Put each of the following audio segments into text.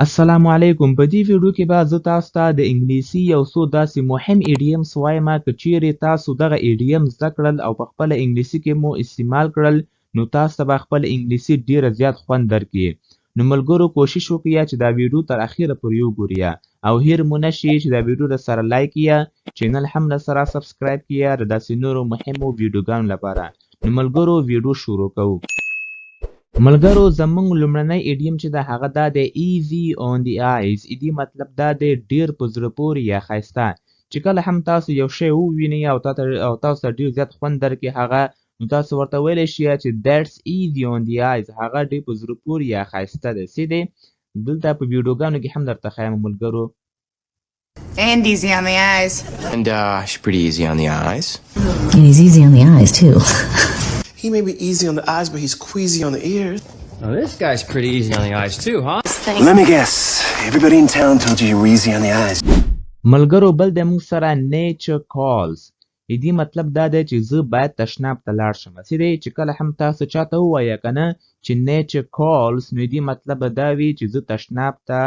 السلام علیکم. په دې ویډیو کې به زه تاسو ته د انګلیسي یو څو داسې مهم ایډیمز وایم که چیرې تاسو دغه ایډیمز زده کړل او په خپله انګلیسي کې مو استعمال کړل نو تاسو ته به خپل انګلیسي ډیره زیات خوند درکړي. نو ملګرو کوشش وکړئ چې دا ویډیو تر اخره پورې وګورئ او هیر مو نشي چې دا ویډیو د سره لایک کړئ، چینل هم د سره سبسکرایب کړئ د داسې نورو مهمو ویډیوګانو لپاره. نو ملګرو ویډیو شروع کوو. ملګرو زمونږ لومړنی ایډیم چې ده هغه دا دی easy on the eyes. ایدي مطلب دا دی ډیر په زړه پورې یا ښایسته. چې کله هم تاسو یو شی ووینئ او تاسو ته ډیر زیات خوند درکړي هغه، نو تاسو ورته ویلی شئ چې that's easy on the eyes. هغه ډیر په زړه پورې یا ښایسته دی. څه دی دلته په ویډیوګانو کې هم درته ښایم ملګرو. And easy on the eyes. And she's pretty easy on the eyes. And he's easy on the eyes, too. He may be easy on the eyes, but he's queasy on the ears. Now this guy's pretty easy on the eyes too, huh? Let me guess. Everybody in town told you you were easy on the eyes. ملګرو بل د موږ سره nature calls. ایدي مطلب دا دی چې زه باید تشناب ته لاړ شم. څه دی چې کله هم تاسو چاته ووایه که نه چې nature calls نو ایدي مطلب دا وي چې زه تشناب ته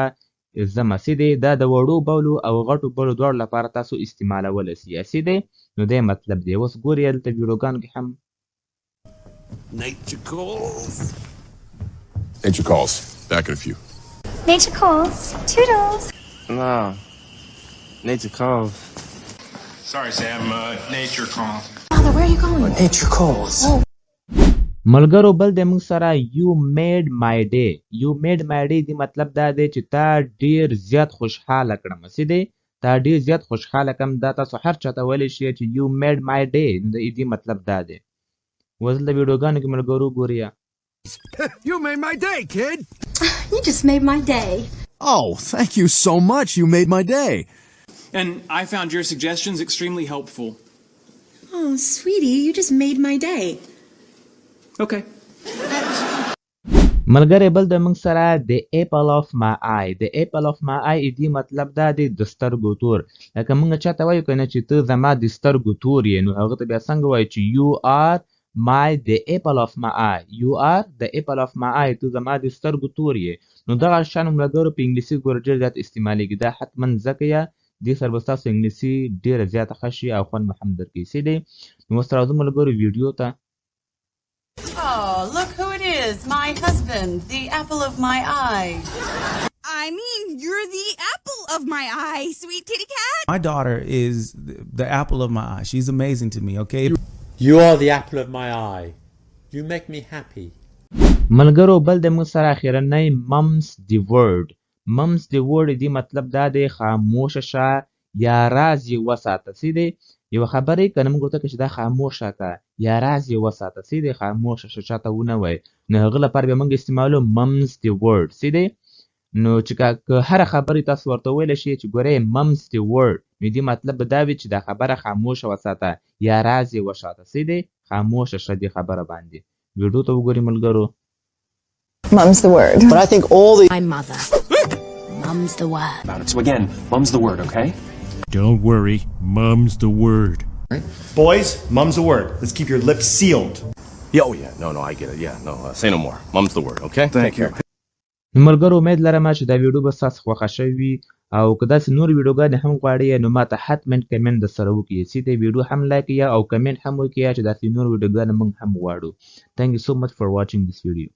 ځمه. څه دی دا د وړو بولو او غټو بولو دواړو لپاره تاسو استعمالولی سئ. څه دی نو دی مطلب دی. اوس ګورئ دلته ویډیوګانو کې هم Nature calls. Nature calls. Back in a few. Nature calls. Toodles. No. Nature calls. Sorry, Sam. Nature calls. Father, where are you going? Nature calls. ملګرو بل د موږ سره you made my day. you made my day دی مطلب دا دی چې تا ډیر زیات خوشحاله کړم. څه دی تا ډیر زیات خوشحاله کړم. دا تاسو هر چاته ویلی شئ چې you made my day نو د دې مطلب دا دی. اوس د ویډیوګانو کې ملګرو ګورئ. You made my day, kid. You just made my day. Oh, thank you so much. You made my day. And I found your suggestions extremely helpful. Oh, sweetie, you just made my day. Okay. ملګری بل د موږ سره the apple of my eye. the apple of my eye دې مطلب دا دی د سترګو تور. لکه موږ چاته وایو که نه چې ته زما د سترګو تور یې نو هغه ته بیا څنګه وایو چې you are the apple of my eye. you are the apple of my eye. ته زما د سترګو تور یې. نو دغه شان ملګرو په انګلیسي ګوره ډېر زیات استعمالیږي. دا حتما زده کړئ. دې سره به ستاسو انګلیسي ډېره زیاته ښه شي او خوند به هم درکوي. څه دی نو اوس راځو ملګرو ویډیو ته. Oh, look who it is. My husband, the apple of my eye. I mean, you're the apple of my eye, sweet kitty cat. My daughter is the apple of my eye. She's amazing to me, okay? You are the apple of my eye. You make me happy. ملګرو بل د موږ سره اخرنی mum's the word. mum's the word دې مطلب دا دی خاموشه شه یا راز یې وساته. څه دی یوه خبرې که نه موږ ورته کړو چې دا خاموشه که یا راز یې وساته. څه دی خاموشه شه چاته ونه وایي نو هغه لپاره بیا موږ استعمالو mum's the word. څه دی نو چې که هره خبرې تاسو ورته ویلی شئ چې ګورئ mum's the word نو دې مطلب به دا وي چې دا خبره خاموشه وساته یا راز یې وساته. څه دی خاموشه شه دې خبره باندې. ویډیو ته وګورئ ملګرو. Mum's the word. But I think all the... My mother. Mum's the word. About it. So again, mum's the word, okay? Don't worry, mum's the word. Boys, mum's the word. Let's keep your lips sealed. Yeah, oh yeah. No, I get it. Yeah, no, say no more. Mum's the word, okay? Thank you. نو ملګرو امید لرم چې دا ویډیو به ستاسو خوښه شوې وي او که داسې نور ویډیوګانې هم غواړئ نو ماته حتما کمنټ درسره وکړئ. چې دې ویډیو هم لایک کړئ او کمنټ هم وکړئ چې داسې نور ویډیوګانې موږ هم غواړو. Thank you so much for watching this video.